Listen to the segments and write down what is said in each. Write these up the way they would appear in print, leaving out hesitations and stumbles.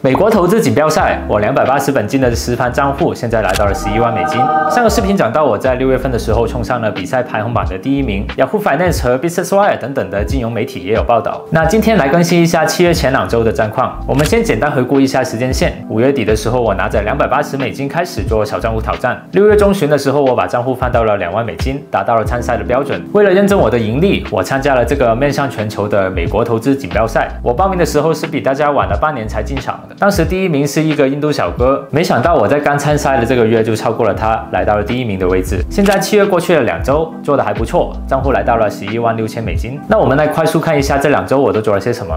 美国投资锦标赛，我280本金的实盘账户现在来到了11万美金。上个视频讲到我在6月份的时候冲上了比赛排行榜的第1名，Yahoo Finance 和 Business Wire 等等的金融媒体也有报道。那今天来更新一下7月前2周的战况。我们先简单回顾一下时间线。5月底的时候，我拿着280美金开始做小账户挑战。6月中旬的时候，我把账户放到了2万美金，达到了参赛的标准。为了认证我的盈利，我参加了这个面向全球的美国投资锦标赛。我报名的时候是比大家晚了半年才进场的。当时第1名是一个印度小哥，没想到我在刚参赛的这个月就超过了他，来到了第1名的位置。现在7月过去了2周，做的还不错，账户来到了11万6千美金。那我们来快速看一下这2周我都做了些什么。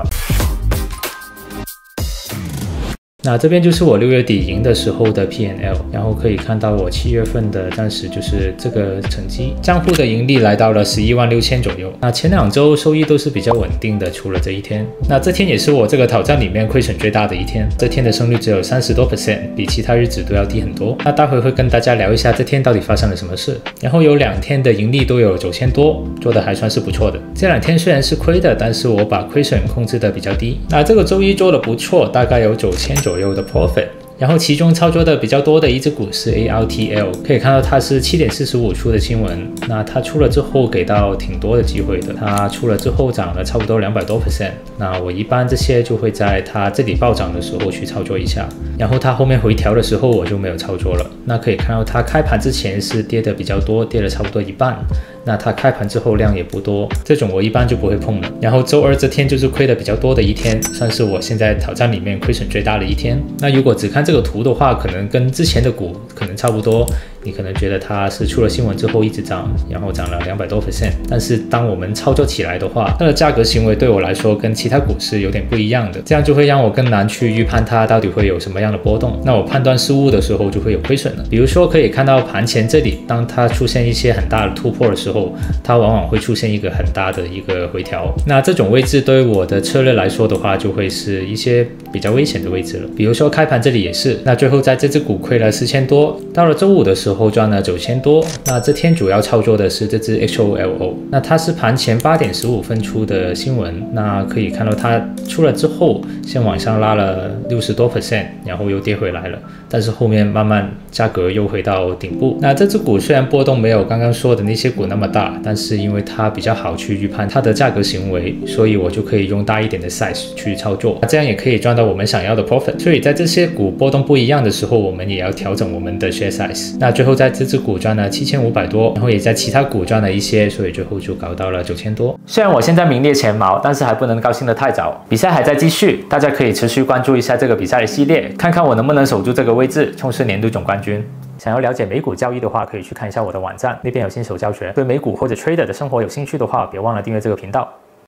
那这边就是我6月底赢的时候的 P&L， 然后可以看到我7月份的当时就是这个成绩，账户的盈利来到了11万6千左右。那前2周收益都是比较稳定的，除了这一天。那这天也是我这个挑战里面亏损最大的一天，这天的胜率只有30多%，比其他日子都要低很多。那待会会跟大家聊一下这天到底发生了什么事。然后有2天的盈利都有9000多，做的还算是不错的。这2天虽然是亏的，但是我把亏损控制的比较低。那这个周一做的不错，大概有9000左右的 profit。然后其中操作的比较多的一只股是 ARTL， 可以看到它是7点45出的新闻。那它出了之后给到挺多的机会的，它出了之后涨了差不多200多%。那我一般这些就会在它这里暴涨的时候去操作一下，然后它后面回调的时候我就没有操作了。那可以看到它开盘之前是跌的比较多，跌了差不多一半。那它开盘之后量也不多，这种我一般就不会碰了。然后周二这天就是亏的比较多的一天，算是我现在挑战里面亏损最大的一天。那如果只看这个图的话，可能跟之前的股可能差不多，你可能觉得它是出了新闻之后一直涨，然后涨了200多%。但是当我们操作起来的话，它的价格行为对我来说跟其他股是有点不一样的，这样就会让我更难去预判它到底会有什么样的波动。那我判断失误的时候就会有亏损了。比如说可以看到盘前这里，当它出现一些很大的突破的时候，它往往会出现一个很大的一个回调。那这种位置对于我的策略来说的话，就会是一些比较危险的位置了。比如说开盘这里也是，那最后在这只股亏了4000多，到了周五的时候赚了9000多。那这天主要操作的是这只 HOLO， 那它是盘前8点15分出的新闻。那可以看到它出了之后先往上拉了60多%，然后又跌回来了，但是后面慢慢价格又回到顶部。那这只股虽然波动没有刚刚说的那些股那么大，但是因为它比较好去预判它的价格行为，所以我就可以用大一点的 size 去操作，这样也可以赚到我们想要的 profit。所以在这些股波动不一样的时候，我们也要调整我们的 share size。那最后在这只股赚了7500多，然后也在其他股赚了一些，所以最后就搞到了9000多。虽然我现在名列前茅，但是还不能高兴得太早，比赛还在继续，大家可以持续关注一下这个比赛的系列，看看我能不能守住这个位置，冲刺年度总冠军。想要了解美股交易的话，可以去看一下我的网站，那边有新手教学。对美股或者 trader 的生活有兴趣的话，别忘了订阅这个频道。